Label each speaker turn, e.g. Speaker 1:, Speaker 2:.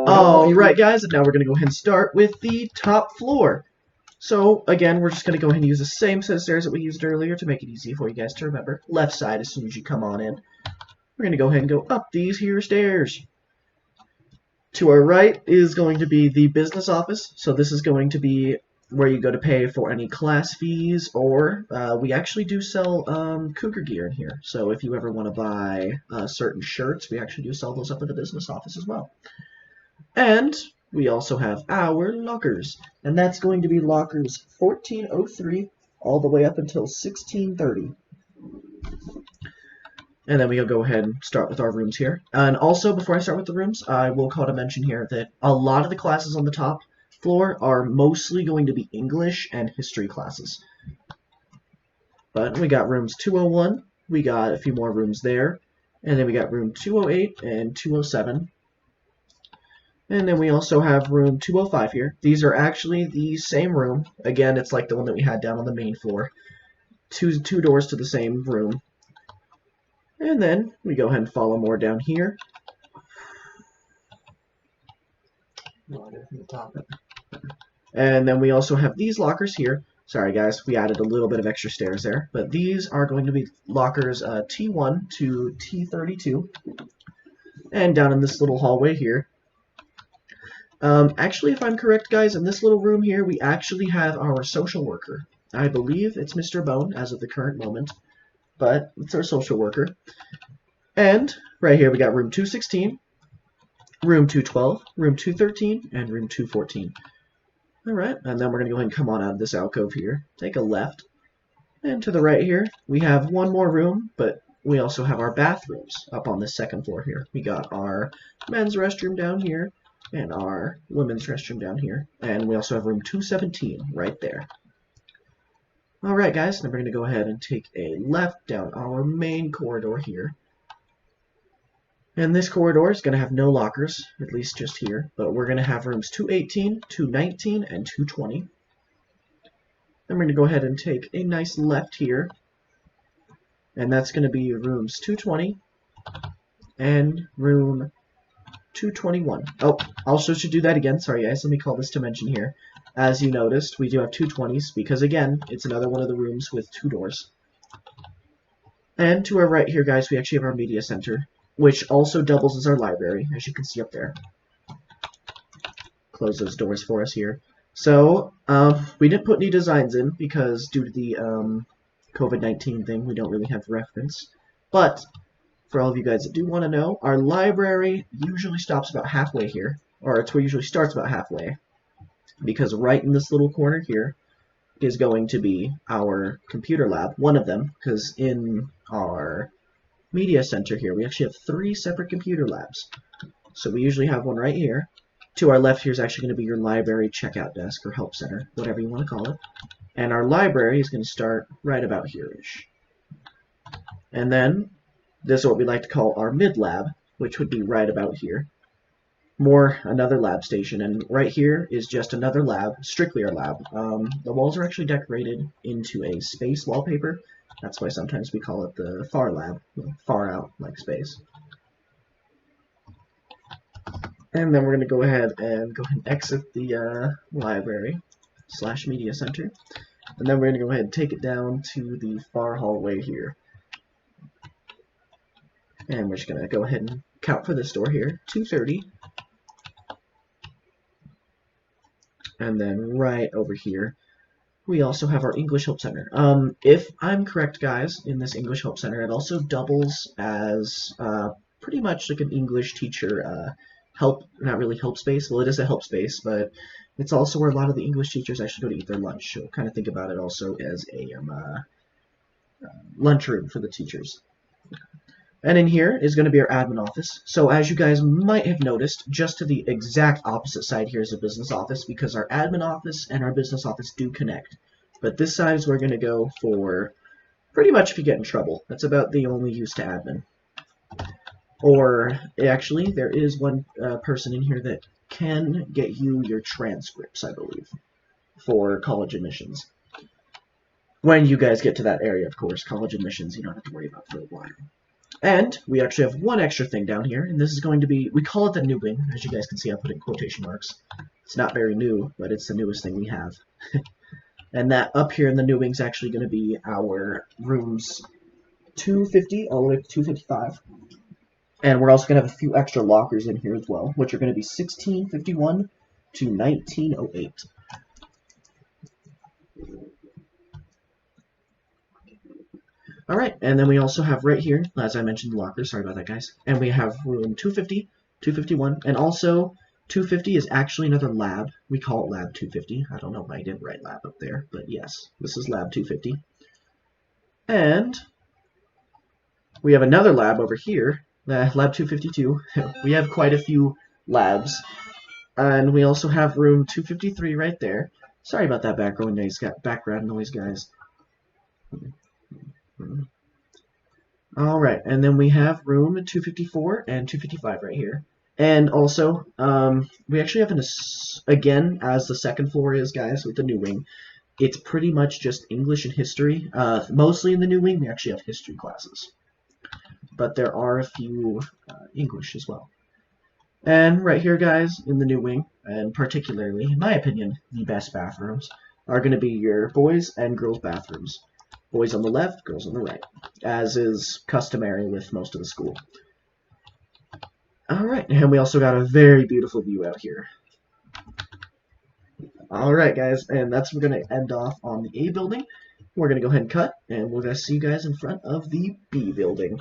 Speaker 1: Alright guys, and now we're going to go ahead and start with the top floor. So again, we're just going to go ahead and use the same set of stairs that we used earlier to make it easy for you guys to remember. Left side as soon as you come on in. We're going to go ahead and go up these here stairs. To our right is going to be the business office. So this is going to be where you go to pay for any class fees, or we actually do sell cougar gear in here. So if you ever want to buy certain shirts, we actually do sell those up at the business office as well. And we also have our lockers, and that's going to be lockers 1403 all the way up until 1630. And then we'll go ahead and start with our rooms here. And also, before I start with the rooms, I will call to mention here that a lot of the classes on the top floor are mostly going to be English and history classes. But we got rooms 201, we got a few more rooms there, and then we got room 208 and 207. And then we also have room 205 here. These are actually the same room. Again, it's like the one that we had down on the main floor. Two doors to the same room. And then we go ahead and follow more down here. And then we also have these lockers here. Sorry guys, we added a little bit of extra stairs there. But these are going to be lockers T1 to T32. And down in this little hallway here. Actually, if I'm correct, guys, in this little room here, we actually have our social worker. I believe it's Mr. Bone as of the current moment, but it's our social worker. And right here, we got room 216, room 212, room 213, and room 214. All right, and then we're going to go ahead and come on out of this alcove here, take a left, and to the right here, we have one more room, but we also have our bathrooms up on the second floor here. We got our men's restroom down here, and our women's restroom down here. And we also have room 217 right there. Alright guys, now we're going to go ahead and take a left down our main corridor here. And this corridor is going to have no lockers, at least just here. But we're going to have rooms 218, 219, and 220. Then we're going to go ahead and take a nice left here. And that's going to be rooms 220 and room 221. Oh, also should do that again. Sorry guys, let me call this to mention here. As you noticed, we do have 220s because again, it's another one of the rooms with two doors. And to our right here, guys, we actually have our media center, which also doubles as our library, as you can see up there. Close those doors for us here. So, we didn't put any designs in because due to the COVID-19 thing, we don't really have reference. But for all of you guys that do want to know, our library usually stops about halfway here, or it usually starts about halfway, because right in this little corner here is going to be our computer lab, one of them, because in our media center here, we actually have 3 separate computer labs. So we usually have one right here. To our left here is actually going to be your library checkout desk, or help center, whatever you want to call it. And our library is going to start right about here-ish. And then this is what we like to call our mid-lab, which would be right about here. Another lab station, and right here is just another lab, strictly our lab. The walls are actually decorated into a space wallpaper. That's why sometimes we call it the far lab, far out like space. And then we're going to go ahead and exit the library / media center. And then we're going to go ahead and take it down to the far hallway here. And we're just going to go ahead and count for this door here, 230. And then right over here, we also have our English Help Center. If I'm correct, guys, in this English Help Center, it also doubles as pretty much like an English teacher not really help space. Well, it is a help space, but it's also where a lot of the English teachers actually go to eat their lunch. So kind of think about it also as a lunchroom for the teachers. And in here is going to be our admin office. So as you guys might have noticed, just to the exact opposite side here is a business office, because our admin office and our business office do connect. But this side is where we're going to go for pretty much if you get in trouble. That's about the only use to admin. Or actually, there is one person in here that can get you your transcripts, I believe, for college admissions. When you guys get to that area, of course, college admissions you don't have to worry about for a while. And we actually have one extra thing down here, and this is going to be, we call it the new wing. As you guys can see, I put in quotation marks. It's not very new, but it's the newest thing we have. And that up here in the new wing is actually going to be our rooms 250 all the way to 255. And we're also going to have a few extra lockers in here as well, which are going to be 1651 to 1908. Alright, and then we also have right here, as I mentioned, the lockers. Sorry about that, guys. And we have room 250, 251, and also 250 is actually another lab. We call it Lab 250. I don't know why I didn't write lab up there, but yes, this is Lab 250. And we have another lab over here, Lab 252. We have quite a few labs. And we also have room 253 right there. Sorry about that background noise, guys. Alright, and then we have room 254 and 255 right here. And also, we actually have, again, as the second floor is, guys, with the new wing, it's pretty much just English and history. Mostly in the new wing, we actually have history classes. But there are a few English as well. And right here, guys, in the new wing, and particularly, in my opinion, the best bathrooms, are going to be your boys' and girls' bathrooms. Boys on the left, girls on the right, as is customary with most of the school. Alright, and we also got a very beautiful view out here. Alright, guys, and that's we're going to end off on the A building. We're going to go ahead and cut, and we're going to see you guys in front of the B building.